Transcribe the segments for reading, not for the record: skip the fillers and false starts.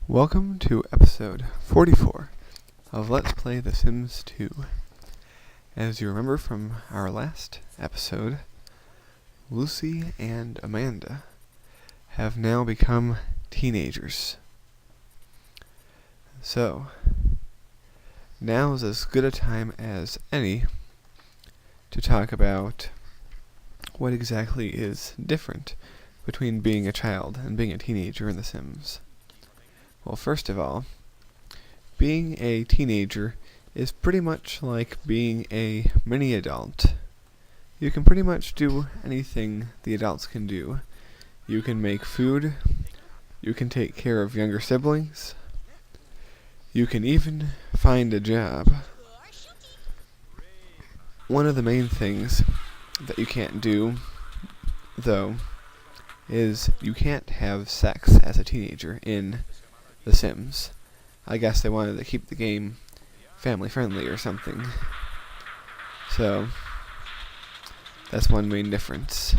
Welcome to episode 44 of Let's Play The Sims 2. As you remember from our last episode, Lucy and Amanda have now become teenagers. So, now is as good a time as any to talk about what exactly is different between being a child and being a teenager in The Sims. Well, first of all, being a teenager is pretty much like being a mini adult. You can pretty much do anything the adults can do. You can make food, you can take care of younger siblings, you can even find a job. One of the main things that you can't do, though, is you can't have sex as a teenager in The Sims. I guess they wanted to keep the game family friendly or something. So, that's one main difference.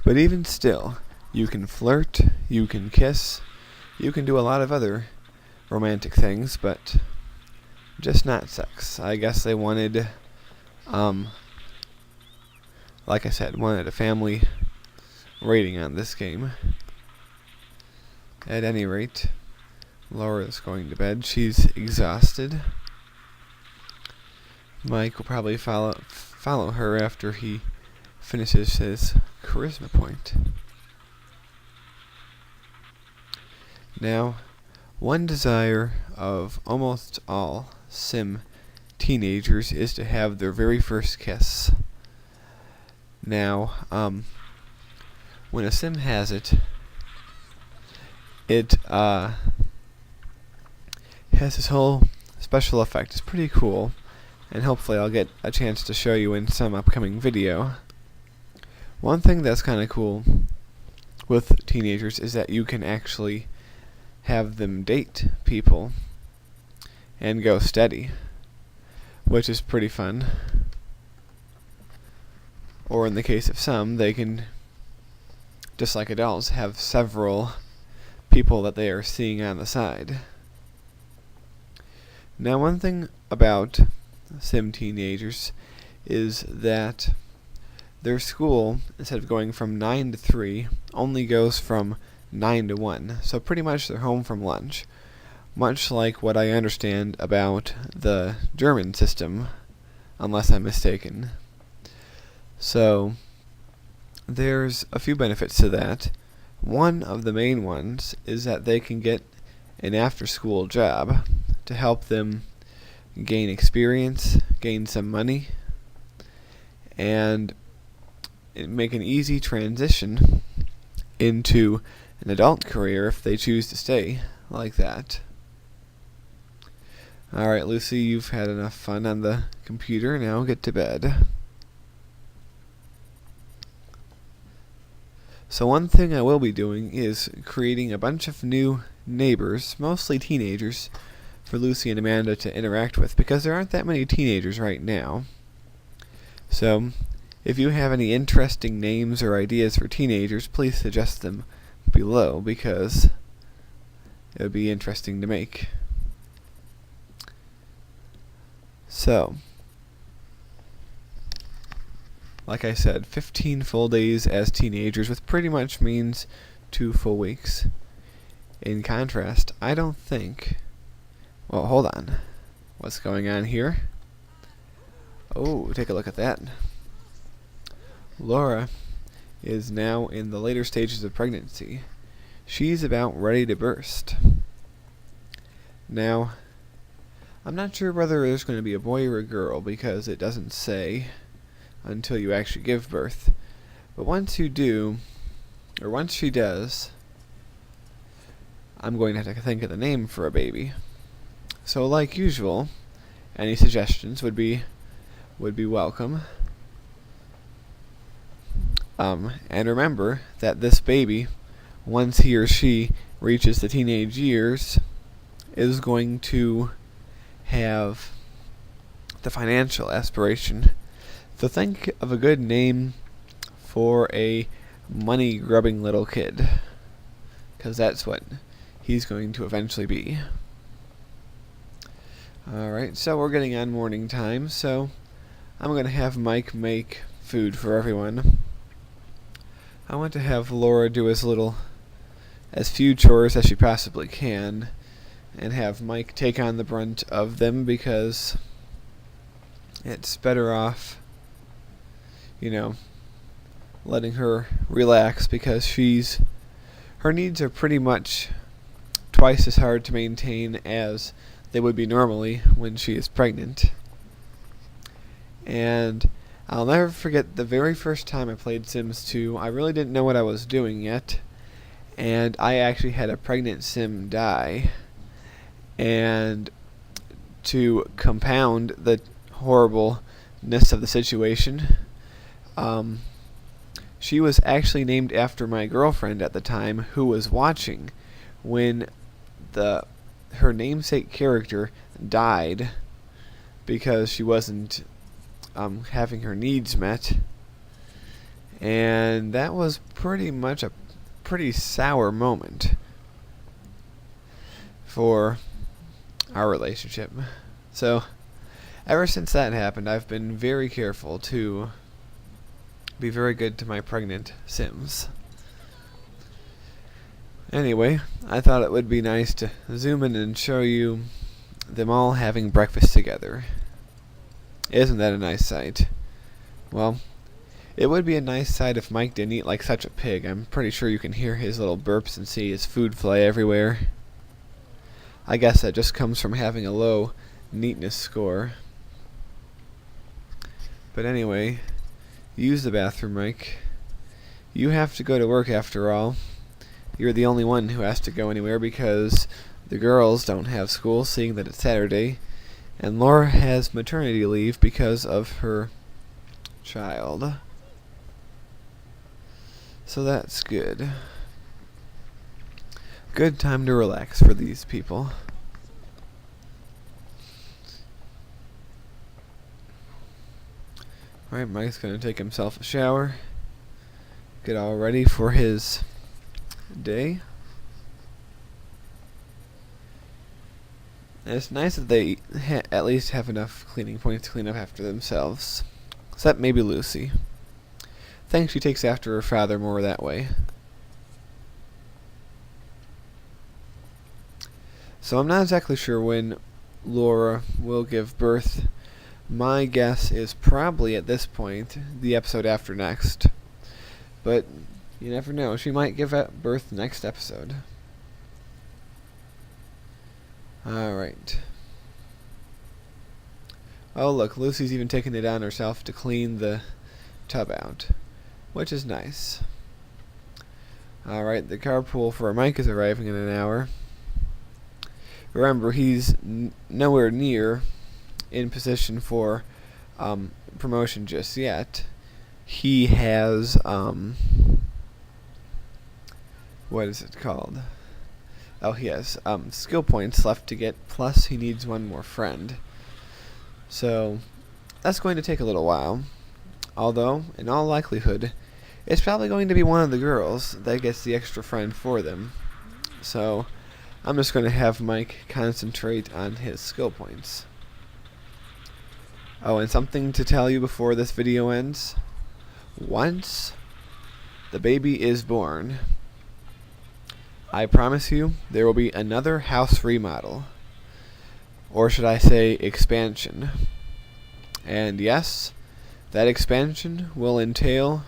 But even still, you can flirt, you can kiss, you can do a lot of other romantic things, but just not sex. I guess they wanted, like I said, wanted a family rating on this game. At any rate, Laura's going to bed. She's exhausted. Mike will probably follow her after he finishes his charisma point. Now, one desire of almost all Sim teenagers is to have their very first kiss. Now, when a Sim has it, it has this whole special effect. It's pretty cool, and hopefully I'll get a chance to show you in some upcoming video. One thing that's kind of cool with teenagers is that you can actually have them date people and go steady, which is pretty fun. Or in the case of some, they can, just like adults, have several people that they are seeing on the side. Now, one thing about Sim teenagers is that their school, instead of going from 9 to 3, only goes from 9 to 1. So pretty much they're home from lunch. Much like what I understand about the German system, unless I'm mistaken. So, there's a few benefits to that. One of the main ones is that they can get an after-school job to help them gain experience, gain some money, and make an easy transition into an adult career if they choose to stay like that. Alright, Lucy, you've had enough fun on the computer. Now get to bed. So one thing I will be doing is creating a bunch of new neighbors, mostly teenagers, for Lucy and Amanda to interact with, because there aren't that many teenagers right now. So, if you have any interesting names or ideas for teenagers, please suggest them below, because it would be interesting to make. So, like I said, 15 full days as teenagers, which pretty much means 2 full weeks. In contrast, I don't think... Well, hold on. What's going on here? Oh, take a look at that. Laura is now in the later stages of pregnancy. She's about ready to burst. Now, I'm not sure whether there's going to be a boy or a girl, because it doesn't say until you actually give birth. But once you do, or once she does, I'm going to have to think of the name for a baby. So, like usual, any suggestions would be welcome. And remember that this baby, once he or she reaches the teenage years, is going to have the financial aspiration. So think of a good name for a money-grubbing little kid, because that's what he's going to eventually be. Alright, so we're getting on morning time, so I'm going to have Mike make food for everyone. I want to have Laura do as few chores as she possibly can, and have Mike take on the brunt of them, because it's better off, letting her relax, because her needs are pretty much twice as hard to maintain as they would be normally when she is pregnant. And I'll never forget the very first time I played Sims 2. I really didn't know what I was doing yet, and I actually had a pregnant Sim die. And to compound the horribleness of the situation, she was actually named after my girlfriend at the time, who was watching when her namesake character died because she wasn't having her needs met. And that was pretty much a pretty sour moment for our relationship. So ever since that happened, I've been very careful to be very good to my pregnant Sims. Anyway, I thought it would be nice to zoom in and show you them all having breakfast together. Isn't that a nice sight? Well, it would be a nice sight if Mike didn't eat like such a pig. I'm pretty sure you can hear his little burps and see his food fly everywhere. I guess that just comes from having a low neatness score. But anyway, use the bathroom, Mike. You have to go to work after all. You're the only one who has to go anywhere, because the girls don't have school, seeing that it's Saturday, and Laura has maternity leave because of her child. So that's good. Good time to relax for these people. Alright, Mike's going to take himself a shower, get all ready for his day. And it's nice that they at least have enough cleaning points to clean up after themselves. Except maybe Lucy. Thinks she takes after her father more that way. So I'm not exactly sure when Laura will give birth. My guess is probably at this point the episode after next. But you never know. She might give birth next episode. Alright. Oh look, Lucy's even taking it on herself to clean the tub out, which is nice. Alright, the carpool for Mike is arriving in an hour. Remember, he's nowhere near in position for promotion just yet. He has what is it called? Oh, he has skill points left to get, plus he needs one more friend. So that's going to take a little while. Although, in all likelihood, it's probably going to be one of the girls that gets the extra friend for them. So I'm just going to have Mike concentrate on his skill points. Oh, and something to tell you before this video ends. Once the baby is born, I promise you there will be another house remodel. Or should I say expansion. And yes, that expansion will entail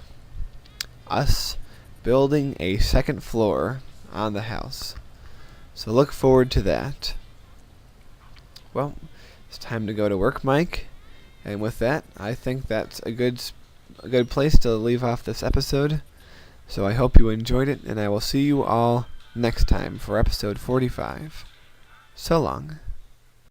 us building a second floor on the house. So look forward to that. Well, it's time to go to work, Mike. And with that, I think that's a good place to leave off this episode. So I hope you enjoyed it, and I will see you all next time for episode 45. So long.